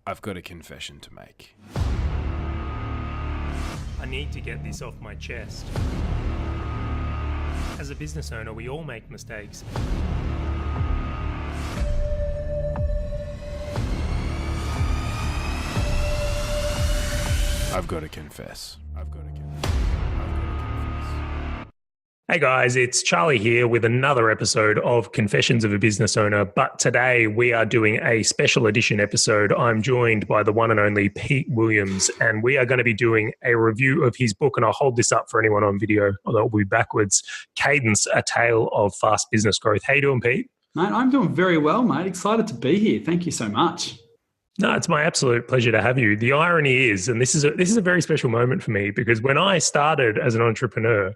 I've got a confession to make. I need to get this off my chest. As a business owner, we all make mistakes. I've got to confess. Hey guys, it's Charlie here with another episode of Confessions of a Business Owner. But today we are doing a special edition episode. I'm joined by the one and only Pete Williams, and we are going to be doing a review of his book. And I'll hold this up for anyone on video, although it'll be backwards. Cadence, A Tale of Fast Business Growth. How you doing, Pete? Mate, I'm doing very well, mate. Excited to be here. Thank you so much. No, it's my absolute pleasure to have you. The irony is, and this is a very special moment for me, because when I started as an entrepreneur,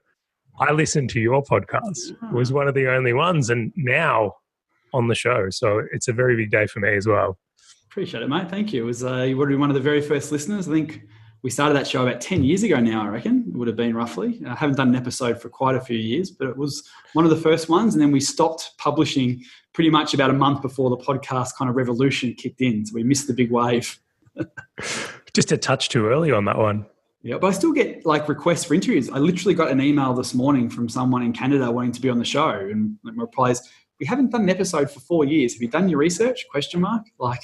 I listened to your podcast. It was one of the only ones, and now on the show. So it's a very big day for me as well. Appreciate it, mate. Thank you. It was you would have been one of the very first listeners. I think we started that show about 10 years ago now, I reckon. It would have been roughly. I haven't done an episode for quite a few years, but it was one of the first ones. And then we stopped publishing pretty much about a month before the podcast kind of revolution kicked in. So we missed the big wave. Just a touch too early on that one. Yeah, but I still get like requests for interviews. I literally got an email this morning from someone in Canada wanting to be on the show, and my reply is, "We haven't done an episode for 4 years. Have you done your research?" ? Like,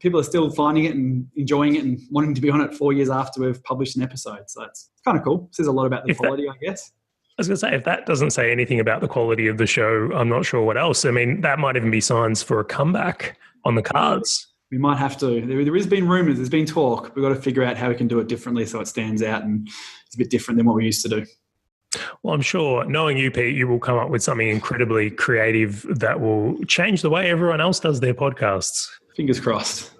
people are still finding it and enjoying it and wanting to be on it 4 years after we've published an episode. So it's kind of cool. It says a lot about the quality, I guess. I was going to say, if that doesn't say anything about the quality of the show, I'm not sure what else. I mean, that might even be signs for a comeback on the cards. We might have to. There has been rumours, there's been talk. We've got to figure out how we can do it differently so it stands out and it's a bit different than what we used to do. Well, I'm sure, knowing you, Pete, you will come up with something incredibly creative that will change the way everyone else does their podcasts. Fingers crossed.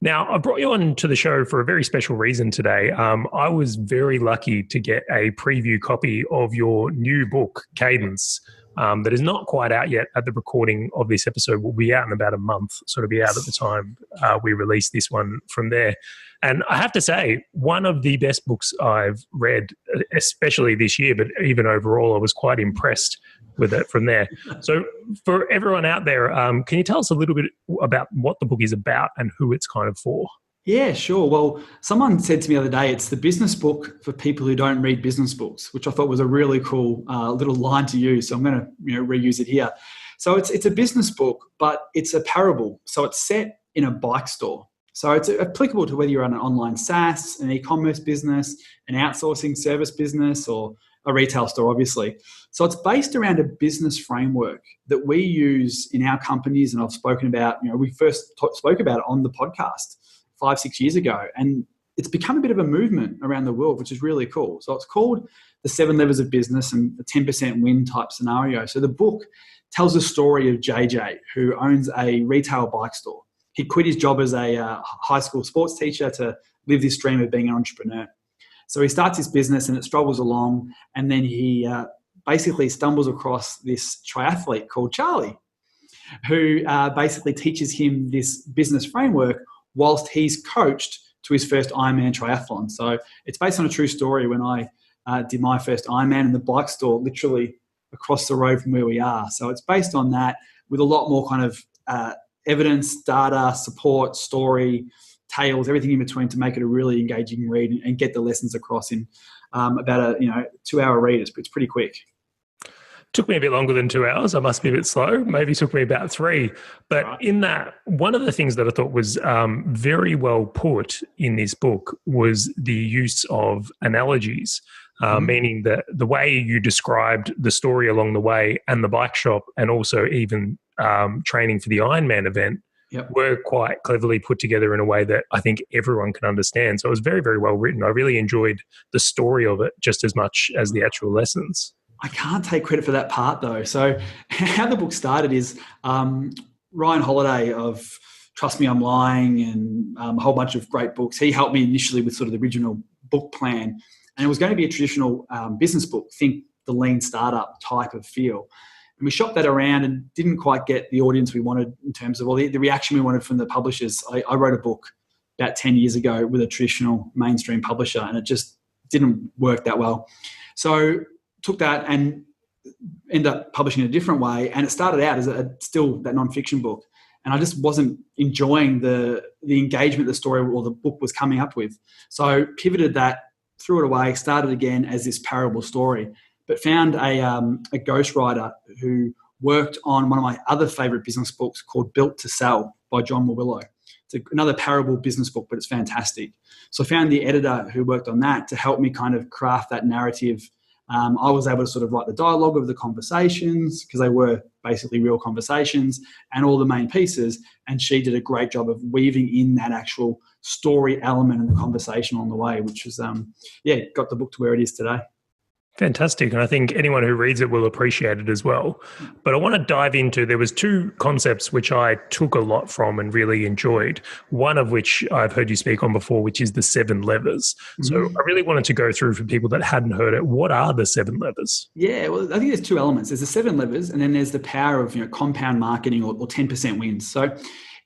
Now, I brought you on to the show for a very special reason today. I was very lucky to get a preview copy of your new book, Cadence, that is not quite out yet at the recording of this episode. Will be out in about a month, so it'll be out at the time we release this one from there. And I have to say, one of the best books I've read, especially this year, but even overall, I was quite impressed with it from there. So for everyone out there, can you tell us a little bit about what the book is about and who it's kind of for? Yeah, sure. Well, someone said to me the other day, it's the business book for people who don't read business books, which I thought was a really cool little line to use. So I'm going to reuse it here. So it's a business book, but it's a parable. So it's set in a bike store. So it's applicable to whether you're on an online SaaS, an e-commerce business, an outsourcing service business, or a retail store, obviously. So it's based around a business framework that we use in our companies, and I've spoken about, we first spoke about it on the podcast 5-6 years ago, and it's become a bit of a movement around the world, which is really cool. So it's called the 7 Levers of Business and the 10% win type scenario. So the book tells the story of JJ, who owns a retail bike store. He quit his job as a high school sports teacher to live this dream of being an entrepreneur. So he starts his business and it struggles along, and then he basically stumbles across this triathlete called Charlie, who basically teaches him this business framework whilst he's coached to his first Ironman triathlon. So it's based on a true story. When I did my first Ironman in the bike store, literally across the road from where we are. So it's based on that with a lot more kind of evidence, data, support, story, tales, everything in between to make it a really engaging read and get the lessons across in about a 2-hour read. It's pretty quick. Took me a bit longer than 2 hours. I must be a bit slow. Maybe it took me about 3. But right. In that, one of the things that I thought was very well put in this book was the use of analogies, meaning that the way you described the story along the way and the bike shop, and also even training for the Ironman event, were quite cleverly put together in a way that I think everyone can understand. So it was very, very well written. I really enjoyed the story of it just as much as the actual lessons. I can't take credit for that part though. So how the book started is Ryan Holiday of Trust Me, I'm Lying, and a whole bunch of great books. He helped me initially with sort of the original book plan. And it was going to be a traditional business book, think the lean startup type of feel. And we shopped that around and didn't quite get the audience we wanted in terms of, or the reaction we wanted from the publishers. I wrote a book about 10 years ago with a traditional mainstream publisher, and it just didn't work that well. So took that and ended up publishing it a different way. And it started out as still that nonfiction book. and I just wasn't enjoying the engagement the story or the book was coming up with. So pivoted that, threw it away, started again as this parable story, but found a ghostwriter who worked on one of my other favorite business books called Built to Sell by John Warrilow. It's another parable business book, but it's fantastic. So I found the editor who worked on that to help me kind of craft that narrative. I was able to sort of write the dialogue of the conversations because they were basically real conversations and all the main pieces. And she did a great job of weaving in that actual story element and the conversation on the way, which was, got the book to where it is today. Fantastic. And I think anyone who reads it will appreciate it as well. But I want to dive into, there was two concepts which I took a lot from and really enjoyed. One of which I've heard you speak on before, which is the 7 levers. Mm-hmm. So I really wanted to go through for people that hadn't heard it. What are the 7 levers? Yeah, well, I think there's 2 elements. There's the 7 levers, and then there's the power of compound marketing or 10% wins. So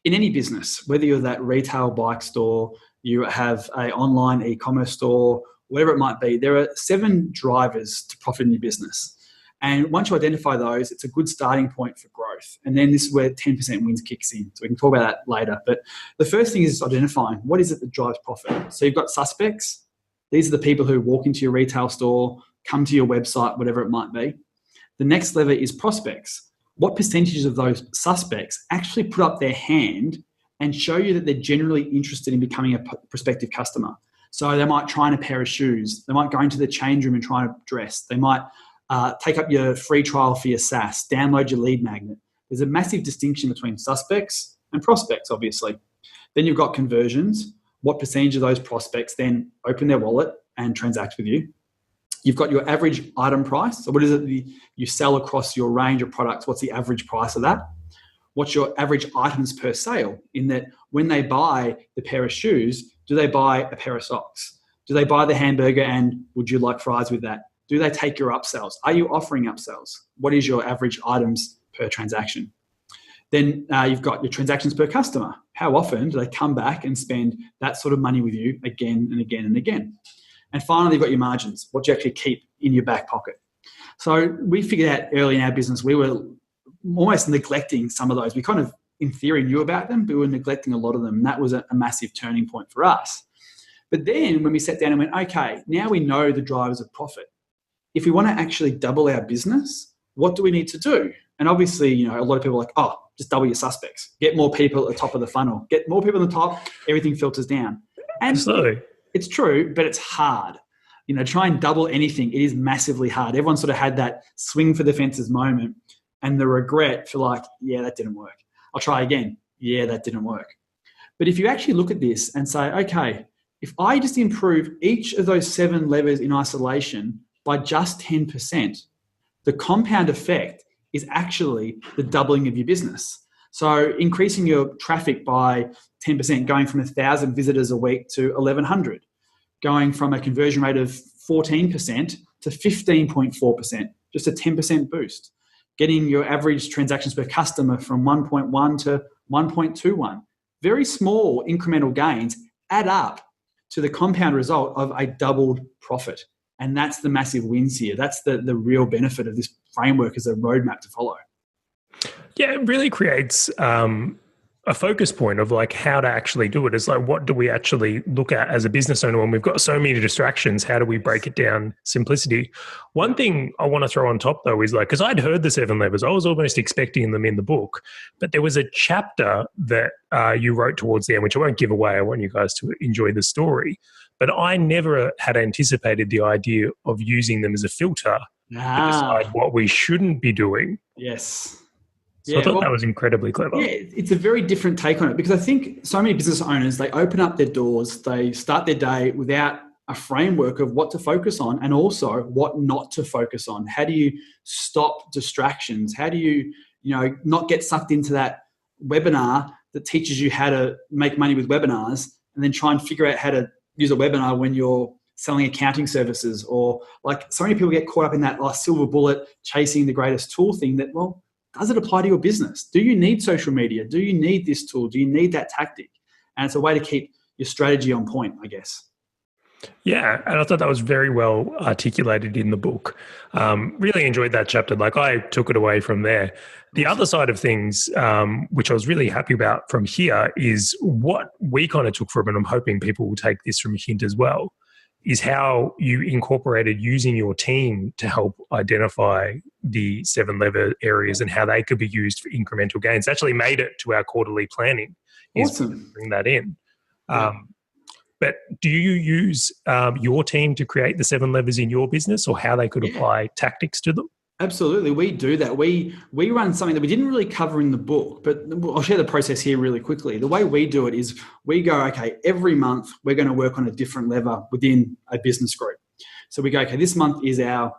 in any business, whether you're that retail bike store, you have an online e-commerce store, whatever it might be, there are 7 drivers to profit in your business. And once you identify those, it's a good starting point for growth. And then this is where 10% wins kicks in. So we can talk about that later. But the first thing is identifying what is it that drives profit. So you've got suspects. These are the people who walk into your retail store, come to your website, whatever it might be. The next lever is prospects. What percentages of those suspects actually put up their hand and show you that they're generally interested in becoming a prospective customer? So they might try on a pair of shoes. They might go into the change room and try a dress. They might take up your free trial for your SaaS, download your lead magnet. There's a massive distinction between suspects and prospects, obviously. Then you've got conversions. What percentage of those prospects then open their wallet and transact with you? You've got your average item price. So what is it that you sell across your range of products? What's the average price of that? What's your average items per sale? In that when they buy the pair of shoes, do they buy a pair of socks? Do they buy the hamburger and would you like fries with that? Do they take your upsells? Are you offering upsells? What is your average items per transaction? Then you've got your transactions per customer. How often do they come back and spend that sort of money with you again and again and again? And finally, you've got your margins. What do you actually keep in your back pocket? So we figured out early in our business, we were almost neglecting some of those. We kind of, in theory, knew about them, but we were neglecting a lot of them. And that was a massive turning point for us. But then when we sat down and went, okay, now we know the drivers of profit. If we want to actually double our business, what do we need to do? And obviously, a lot of people are like, oh, just double your suspects. Get more people at the top of the funnel. Get more people at the top, everything filters down. And absolutely. It's true, but it's hard. Try and double anything. It is massively hard. Everyone sort of had that swing for the fences moment and the regret for like, yeah, that didn't work. I'll try again. Yeah, that didn't work. But if you actually look at this and say, okay, if I just improve each of those 7 levers in isolation by just 10%, the compound effect is actually the doubling of your business. So increasing your traffic by 10%, going from 1,000 visitors a week to 1,100, going from a conversion rate of 14% to 15.4%, just a 10% boost, getting your average transactions per customer from 1.1 to 1.21. Very small incremental gains add up to the compound result of a doubled profit. And that's the massive wins here. That's the real benefit of this framework as a roadmap to follow. Yeah, it really creates a focus point of like how to actually do it. It's like, what do we actually look at as a business owner when we've got so many distractions? How do we break it down? Simplicity. One thing I want to throw on top though is like, because I'd heard the 7 levers, I was almost expecting them in the book, but there was a chapter that you wrote towards the end, which I won't give away. I want you guys to enjoy the story. But I never had anticipated the idea of using them as a filter to decide what we shouldn't be doing. Yes. So I thought that was incredibly clever. Yeah, it's a very different take on it because I think so many business owners, they open up their doors, they start their day without a framework of what to focus on and also what not to focus on. How do you stop distractions? How do you, not get sucked into that webinar that teaches you how to make money with webinars and then try and figure out how to use a webinar when you're selling accounting services, or like so many people get caught up in that silver bullet chasing the greatest tool thing that, well, does it apply to your business? Do you need social media? Do you need this tool? Do you need that tactic? And it's a way to keep your strategy on point, I guess. Yeah, and I thought that was very well articulated in the book. Really enjoyed that chapter. Like I took it away from there. The other side of things, which I was really happy about from here, is what we kind of took from it. And I'm hoping people will take this from a hint as well. Is how you incorporated using your team to help identify the 7 lever areas and how they could be used for incremental gains. Actually made it to our quarterly planning. Awesome. Bring that in. But do you use your team to create the 7 levers in your business, or how they could apply tactics to them? Absolutely, we do that. We run something that we didn't really cover in the book, but I'll share the process here really quickly. The way we do it is we go, okay, every month we're going to work on a different lever within a business group. So we go, okay, this month is our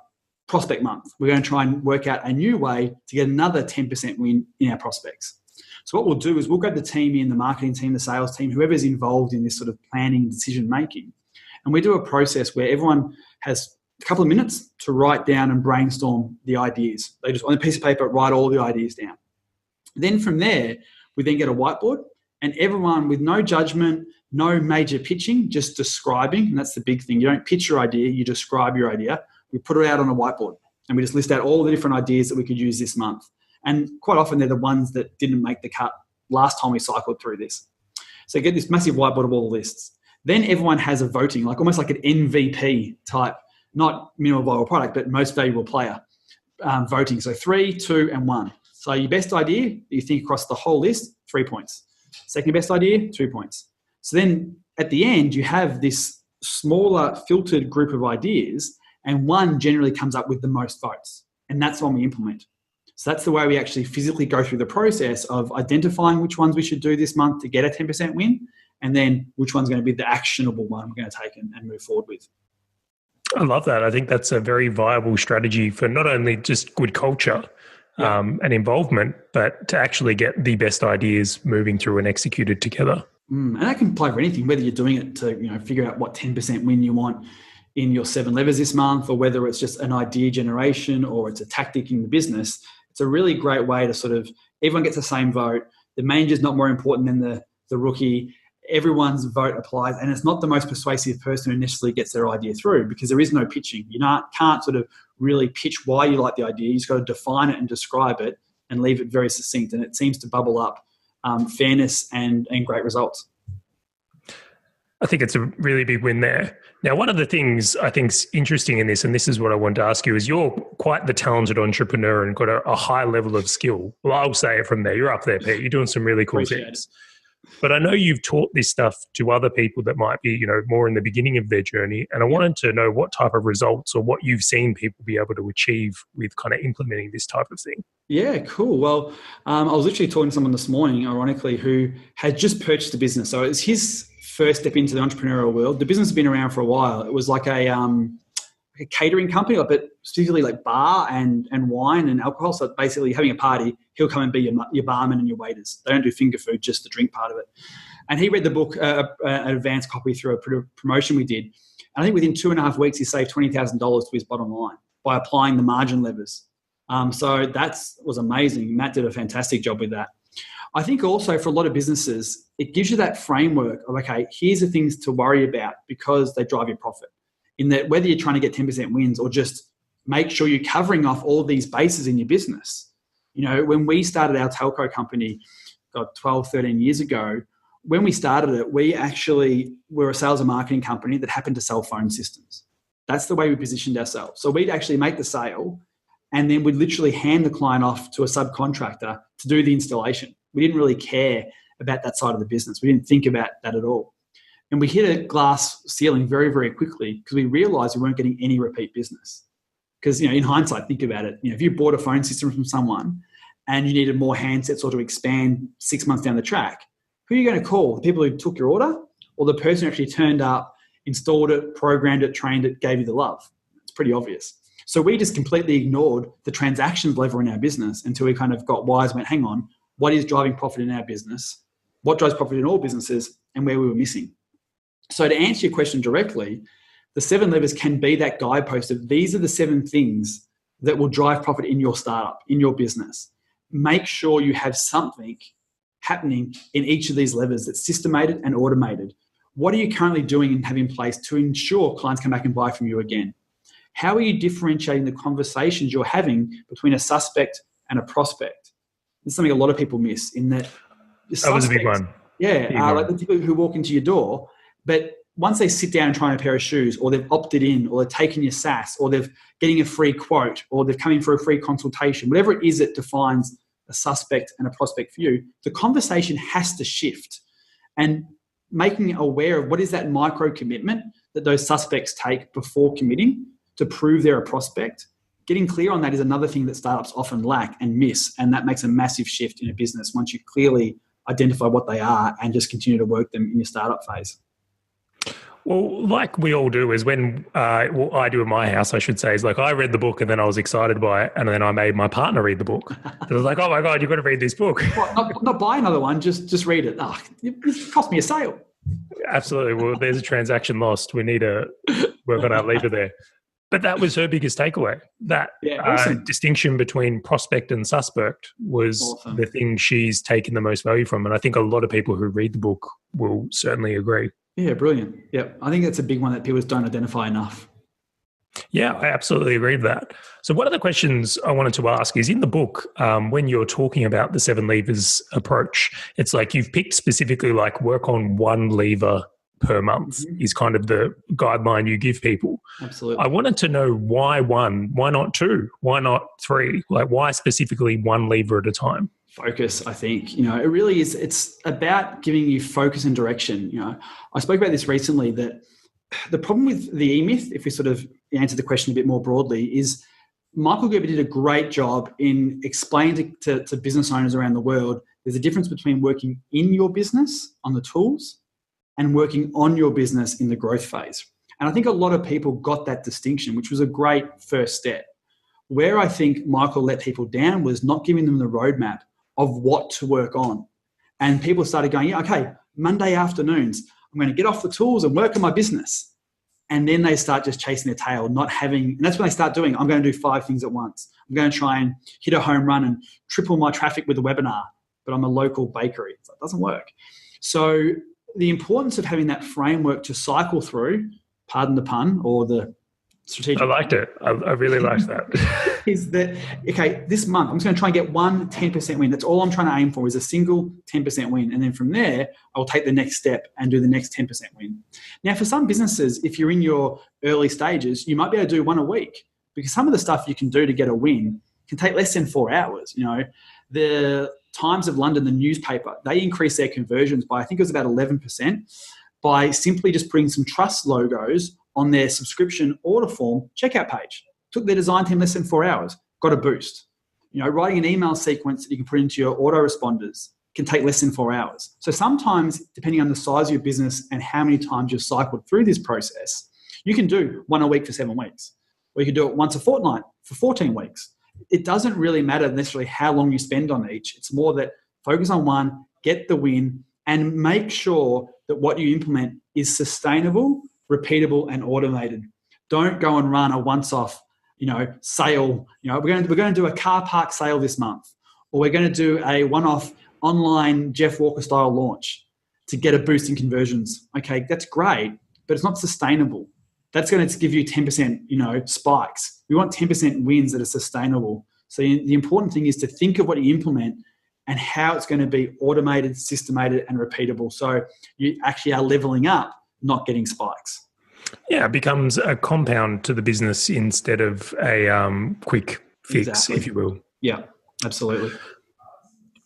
prospect month. We're going to try and work out a new way to get another 10% win in our prospects. So what we'll do is we'll go to the team in, the marketing team, the sales team, whoever's involved in this sort of planning, decision making. And we do a process where everyone has a couple of minutes to write down and brainstorm the ideas. They just, on a piece of paper, write all the ideas down. Then from there, we then get a whiteboard, and everyone, with no judgment, no major pitching, just describing. And that's the big thing. You don't pitch your idea, you describe your idea. We put it out on a whiteboard, and we just list out all the different ideas that we could use this month. And quite often they're the ones that didn't make the cut last time we cycled through this. So you get this massive whiteboard of all the lists. Then everyone has a voting, like almost like an MVP type, not minimal viable product, but most valuable player voting. So 3, 2, and 1. So your best idea, you think across the whole list, 3 points. Second best idea, 2 points. So then at the end, you have this smaller filtered group of ideas, and one generally comes up with the most votes. And that's the one we implement. So that's the way we actually physically go through the process of identifying which ones we should do this month to get a 10% win, and then which one's going to be the actionable one we're going to take and move forward with. I love that. I think that's a very viable strategy for not only just good culture and involvement, but to actually get the best ideas moving through and executed together. And that can apply for anything, whether you're doing it to figure out what 10% win you want in your 7 levers this month, or whether it's just an idea generation or it's a tactic in the business. It's a really great way to sort of, everyone gets the same vote. The manager's not more important than the rookie. Everyone's vote applies, and it's not the most persuasive person who initially gets their idea through, because there is no pitching. You can't sort of really pitch why you like the idea. You just got to define it and describe it and leave it very succinct, and it seems to bubble up fairness and great results. I think it's a really big win there. Now, one of the things I think is interesting in this, and this is what I wanted to ask you, is you're quite the talented entrepreneur and got a high level of skill. Well, I'll say it from there. You're up there, Pete. You're doing some really cool things. But I know you've taught this stuff to other people that might be, more in the beginning of their journey. And I wanted to know what type of results or what you've seen people be able to achieve with kind of implementing this type of thing. Yeah, cool. Well, I was literally talking to someone this morning, ironically, who had just purchased a business. So it was his first step into the entrepreneurial world. The business has been around for a while. It was like a catering company, but specifically like bar and wine and alcohol. So basically having a party, he'll come and be your barman and your waiters. They don't do finger food, just the drink part of it. And he read the book, an advanced copy through a promotion we did. And I think within 2.5 weeks, he saved $20,000 to his bottom line by applying the margin levers. So that was amazing. Matt did a fantastic job with that. I think also for a lot of businesses, it gives you that framework of, okay, here's the things to worry about because they drive your profit. In that, whether you're trying to get 10% wins or just make sure you're covering off all these bases in your business. When we started our telco company, 12, 13 years ago, when we started it, we actually were a sales and marketing company that happened to sell phone systems. That's the way we positioned ourselves. So we'd actually make the sale, and then we'd literally hand the client off to a subcontractor to do the installation. We didn't really care about that side of the business. We didn't think about that at all. And we hit a glass ceiling very, very quickly because we realized we weren't getting any repeat business. Because, in hindsight, think about it. If you bought a phone system from someone and you needed more handsets or to expand 6 months down the track, who are you going to call? The people who took your order, or the person who actually turned up, installed it, programmed it, trained it, gave you the love? It's pretty obvious. So we just completely ignored the transactions lever in our business until we kind of got wise and went, hang on, what is driving profit in our business? What drives profit in all businesses, and where we were missing? So to answer your question directly, the 7 levers can be that guidepost of these are the 7 things that will drive profit in your startup, in your business. Make sure you have something happening in each of these levers that's systemated and automated. What are you currently doing and have in place to ensure clients come back and buy from you again? How are you differentiating the conversations you're having between a suspect and a prospect? This is something a lot of people miss in that. That was a big one. Yeah, like the people who walk into your door, but once they sit down and try on a pair of shoes, or they've opted in, or they're taking your SaaS, or they're getting a free quote, or they're coming for a free consultation, whatever it is that defines a suspect and a prospect for you, the conversation has to shift. And making aware of what is that micro commitment that those suspects take before committing to prove they're a prospect. Getting clear on that is another thing that startups often lack and miss, and that makes a massive shift in a business once you clearly identify what they are and just continue to work them in your startup phase. Well, like we all do, is when I do in my house, I should say, is like I read the book and then I was excited by it, and then I made my partner read the book. I was like, oh my God, you've got to read this book. Well, not buy another one, just read it. Oh, it cost me a sale. Absolutely. Well, there's a transaction lost. We need to work on our lever there. But that was her biggest takeaway. That awesome. Distinction between prospect and suspect was awesome. The thing she's taken the most value from. And I think a lot of people who read the book will certainly agree. Yeah, brilliant. Yeah, I think that's a big one that people don't identify enough. Yeah, I absolutely agree with that. So one of the questions I wanted to ask is in the book, when you're talking about the 7 levers approach, it's like you've picked specifically like work on 1 lever per month is kind of the guideline you give people. Absolutely. I wanted to know why 1, why not 2, why not 3? Like why specifically 1 lever at a time? Focus, I think. It really is. It's about giving you focus and direction. I spoke about this recently that the problem with the E-Myth, if we sort of answer the question a bit more broadly, is Michael Gerber did a great job in explaining to business owners around the world there's a difference between working in your business on the tools and working on your business in the growth phase. And I think a lot of people got that distinction, which was a great first step. Where I think Michael let people down was not giving them the roadmap of what to work on. And people started going, yeah, okay, Monday afternoons, I'm going to get off the tools and work on my business. And then they start just chasing their tail, not having, and that's when they start doing, I'm going to do 5 things at once. I'm going to try and hit a home run and triple my traffic with a webinar, but I'm a local bakery. It doesn't work. So the importance of having that framework to cycle through, pardon the pun, or the strategic. I liked it. I really liked that. Is that, okay, this month I'm just going to try and get 1 10% win. That's all I'm trying to aim for is a single 10% win. And then from there, I'll take the next step and do the next 10% win. Now, for some businesses, if you're in your early stages, you might be able to do 1 a week because some of the stuff you can do to get a win can take less than 4 hours. The Times of London, the newspaper, they increased their conversions by, I think it was about 11%, by simply just putting some trust logos on their subscription order form checkout page. Took their design team less than 4 hours, got a boost. Writing an email sequence that you can put into your autoresponders can take less than 4 hours. So sometimes, depending on the size of your business and how many times you've cycled through this process, you can do 1 a week for 7 weeks, or you can do it once a fortnight for 14 weeks. It doesn't really matter necessarily how long you spend on each. It's more that focus on 1, get the win, and make sure that what you implement is sustainable, repeatable, and automated. Don't go and run a once-off, sale. We're going to do a car park sale this month, or we're going to do a one-off online Jeff Walker style launch to get a boost in conversions. Okay, that's great, but it's not sustainable. That's going to give you 10%, spikes. We want 10% wins that are sustainable. So the important thing is to think of what you implement and how it's going to be automated, systemated, and repeatable. So you actually are leveling up, not getting spikes. Yeah, it becomes a compound to the business instead of a quick fix, exactly. If you will. Yeah, absolutely.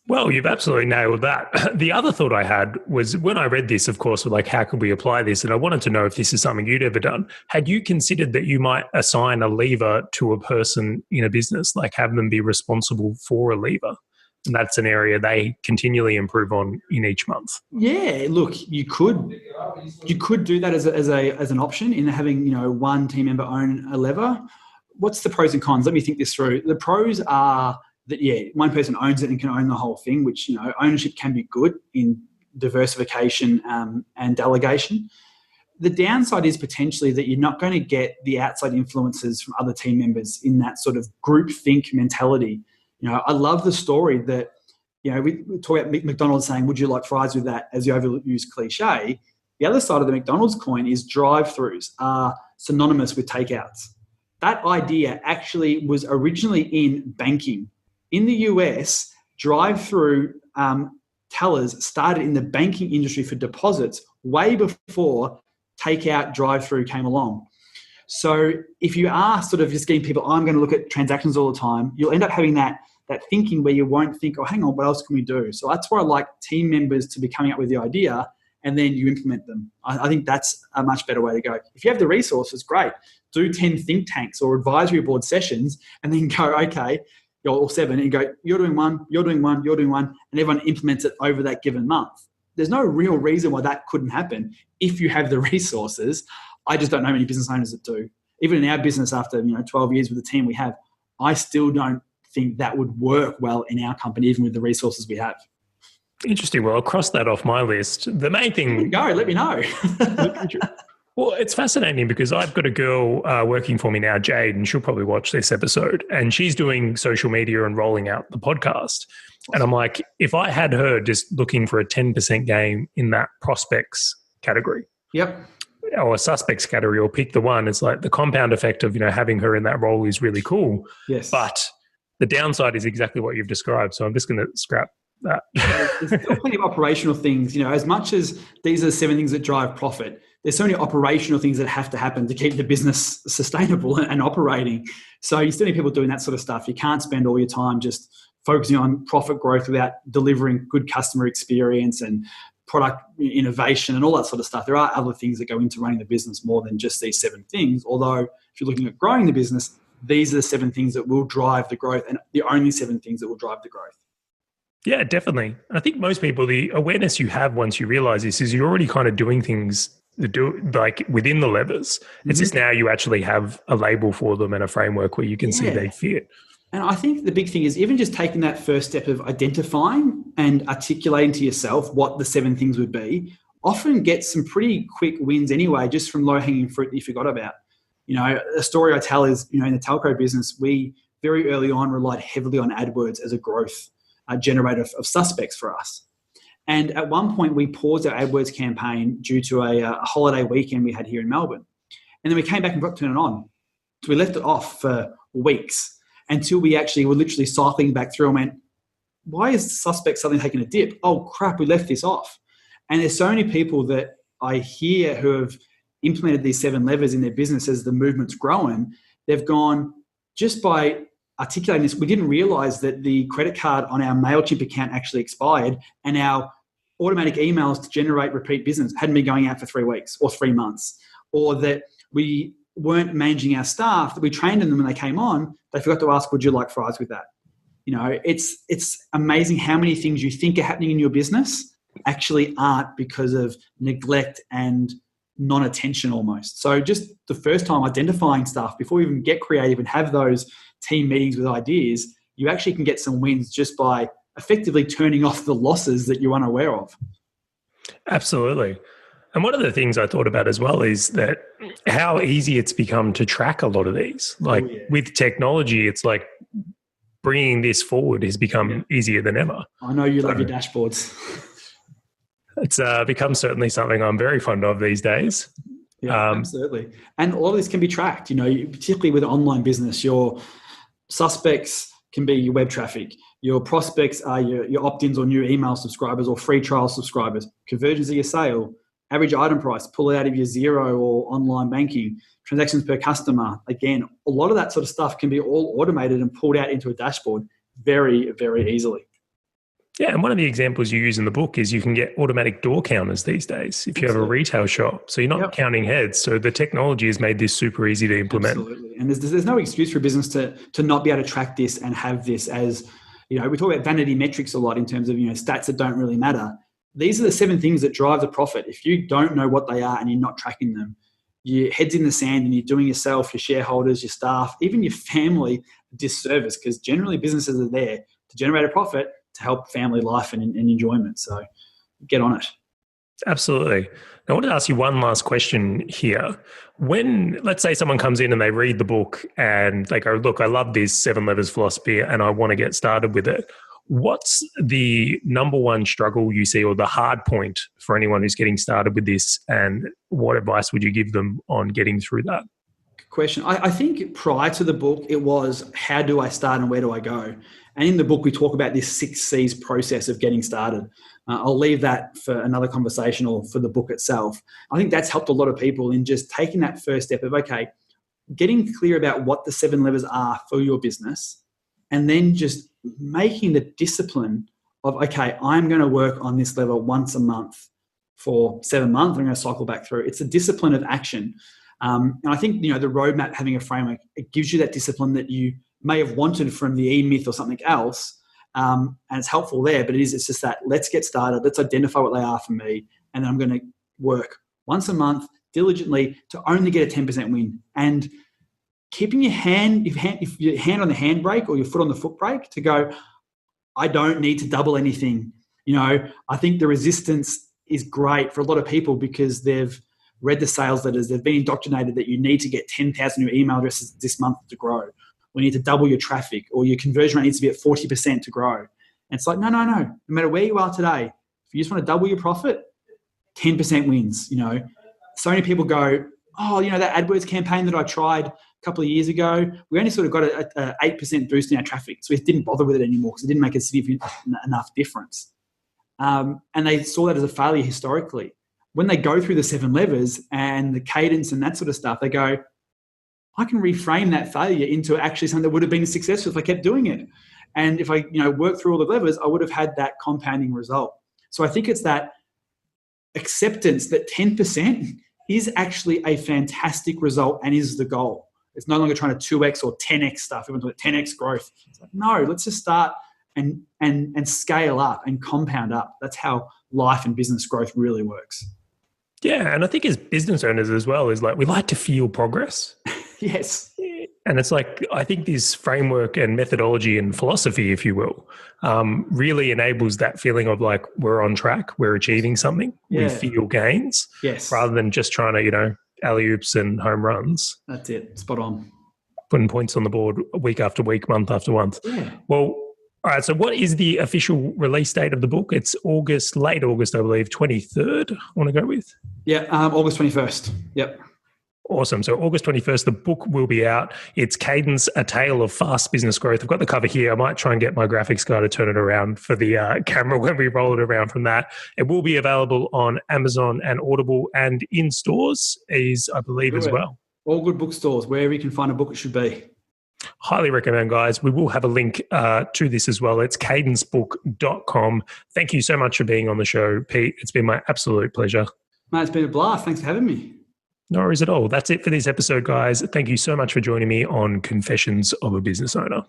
Well, you've absolutely nailed that. The other thought I had was when I read this, of course, like how could we apply this? And I wanted to know if this is something you'd ever done. Had you considered that you might assign a lever to a person in a business, like have them be responsible for a lever? And that's an area they continually improve on in each month. Yeah, look, you could do that as an option in having one team member own a lever. What's the pros and cons? Let me think this through. The pros are that one person owns it and can own the whole thing, which ownership can be good in diversification and delegation. The downside is potentially that you're not going to get the outside influences from other team members in that sort of group think mentality. I love the story that, we talk about McDonald's saying, would you like fries with that as the overused cliche. The other side of the McDonald's coin is drive-throughs are synonymous with takeouts. That idea actually was originally in banking. In the US, drive-through tellers started in the banking industry for deposits way before takeout drive-through came along. So if you are sort of just getting people, I'm going to look at transactions all the time, you'll end up having that thinking where you won't think, oh, hang on, what else can we do? So that's where I like team members to be coming up with the idea and then you implement them. I think that's a much better way to go. If you have the resources, great. Do 10 think tanks or advisory board sessions and then go, okay, or 7, and go, you're doing one, you're doing one, you're doing one, and everyone implements it over that given month. There's no real reason why that couldn't happen if you have the resources. I just don't know many business owners that do. Even in our business, after 12 years with the team we have, I still don't think that would work well in our company, even with the resources we have. Interesting. Well, I'll cross that off my list. The main thing... Go, let me know. Well, it's fascinating because I've got a girl working for me now, Jade, and she'll probably watch this episode, and she's doing social media and rolling out the podcast. And I'm like, if I had her just looking for a 10% gain in that prospects category, yep, or a suspects category, or pick the one, it's like the compound effect of, having her in that role is really cool. Yes. But the downside is exactly what you've described. So I'm just going to scrap that. There's still plenty of operational things, as much as these are the 7 things that drive profit, there's so many operational things that have to happen to keep the business sustainable and operating. So you still need people doing that sort of stuff. You can't spend all your time just focusing on profit growth without delivering good customer experience and product innovation and all that sort of stuff. There are other things that go into running the business more than just these 7 things. Although if you're looking at growing the business, these are the 7 things that will drive the growth and the only 7 things that will drive the growth. Yeah, definitely. I think most people, the awareness you have once you realize this is you're already kind of doing things that do like within the levers. It's just now you actually have a label for them and a framework where you can see they fit. And I think the big thing is even just taking that first step of identifying and articulating to yourself what the 7 things would be, often gets some pretty quick wins anyway, just from low-hanging fruit that you forgot about. A story I tell is, in the telco business, we very early on relied heavily on AdWords as a growth generator of suspects for us. And at one point, we paused our AdWords campaign due to a holiday weekend we had here in Melbourne. And then we came back and forgot to turn it on. So we left it off for weeks until we actually were literally cycling back through and went, why is suspect suddenly taking a dip? Oh, crap, we left this off. And there's so many people that I hear who have implemented these 7 levers in their business as the movement's growing. They've gone, just by articulating this, we didn't realize that the credit card on our MailChimp account actually expired and our automatic emails to generate repeat business hadn't been going out for 3 weeks or 3 months, or that we weren't managing our staff, that we trained them when they came on, they forgot to ask, would you like fries with that? It's amazing how many things you think are happening in your business actually aren't because of neglect and non-attention almost. So just the first time identifying stuff before you even get creative and have those team meetings with ideas, you actually can get some wins just by effectively turning off the losses that you're unaware of. Absolutely. And one of the things I thought about as well is that how easy it's become to track a lot of these. Like with technology, it's like bringing this forward has become easier than ever. I know you love your dashboards. It's become certainly something I'm very fond of these days. Yeah, absolutely. And all of this can be tracked, particularly with online business. Your suspects can be your web traffic. Your prospects are your opt-ins or new email subscribers or free trial subscribers. Conversions of your sale, average item price, pull it out of your Xero or online banking, transactions per customer. Again, a lot of that sort of stuff can be all automated and pulled out into a dashboard very, very easily. Yeah, and one of the examples you use in the book is you can get automatic door counters these days if you have a retail shop. So you're not counting heads. So the technology has made this super easy to implement. Absolutely. And there's no excuse for a business to not be able to track this and have this as, we talk about vanity metrics a lot in terms of, stats that don't really matter. These are the 7 things that drive the profit. If you don't know what they are and you're not tracking them, your head's in the sand and you're doing yourself, your shareholders, your staff, even your family a disservice, because generally businesses are there to generate a profit to help family life and enjoyment. So get on it. Absolutely. Now, I want to ask you one last question here. When, let's say someone comes in and they read the book and they go, look, I love this 7 levers philosophy and I want to get started with it. What's the number one struggle you see or the hard point for anyone who's getting started with this, and what advice would you give them on getting through that? Good question. I think prior to the book, it was how do I start and where do I go? And in the book, we talk about this 6 C's process of getting started. I'll leave that for another conversation or for the book itself. I think that's helped a lot of people in just taking that first step of, okay, getting clear about what the 7 levers are for your business, and then just making the discipline of, okay, I'm going to work on this level once a month for 7 months. I'm going to cycle back through. It's a discipline of action. And I think, the roadmap, having a framework, it gives you that discipline that you may have wanted from the E-Myth or something else. And it's helpful there, but it's just that let's get started. Let's identify what they are for me. And then I'm going to work once a month diligently to only get a 10% win. And keeping your hand on the handbrake or your foot on the foot brake to go, I don't need to double anything. I think the resistance is great for a lot of people because they've read the sales letters. They've been indoctrinated that you need to get 10,000 new email addresses this month to grow. We need to double your traffic, or your conversion rate needs to be at 40% to grow. And it's like, no. No matter where you are today, if you just want to double your profit, 10% wins. So many people go, oh, that AdWords campaign that I tried a couple of years ago, we only sort of got a 8% boost in our traffic. So we didn't bother with it anymore because it didn't make a significant enough difference. And they saw that as a failure historically. When they go through the 7 levers and the cadence and that sort of stuff, they go, I can reframe that failure into actually something that would have been successful if I kept doing it. And if I, worked through all the levers, I would have had that compounding result. So I think it's that acceptance that 10% is actually a fantastic result and is the goal. It's no longer trying to 2x or 10x stuff. Everyone's like 10x growth. It's like, no, let's just start and scale up and compound up. That's how life and business growth really works. Yeah, and I think as business owners as well, is like we like to feel progress. Yes. And it's like, I think this framework and methodology and philosophy, if you will, really enables that feeling of like we're on track, we're achieving something, we feel gains, rather than just trying to, alley-oops and home runs. That's it. Spot on. Putting points on the board week after week, month after month. Yeah. Well, all right, so what is the official release date of the book? It's late August, I believe, 23rd, I want to go with? Yeah, August 21st. Yep. Awesome. So August 21st, the book will be out. It's Cadence, A Tale of Fast Business Growth. I've got the cover here. I might try and get my graphics guy to turn it around for the camera when we roll it around from that. It will be available on Amazon and Audible and in stores, I believe, as well. All good bookstores. Wherever you can find a book, it should be. Highly recommend, guys. We will have a link to this as well. It's cadencebook.com. Thank you so much for being on the show, Pete. It's been my absolute pleasure. Mate, it's been a blast. Thanks for having me. No worries at all. That's it for this episode, guys. Thank you so much for joining me on Confessions of a Business Owner.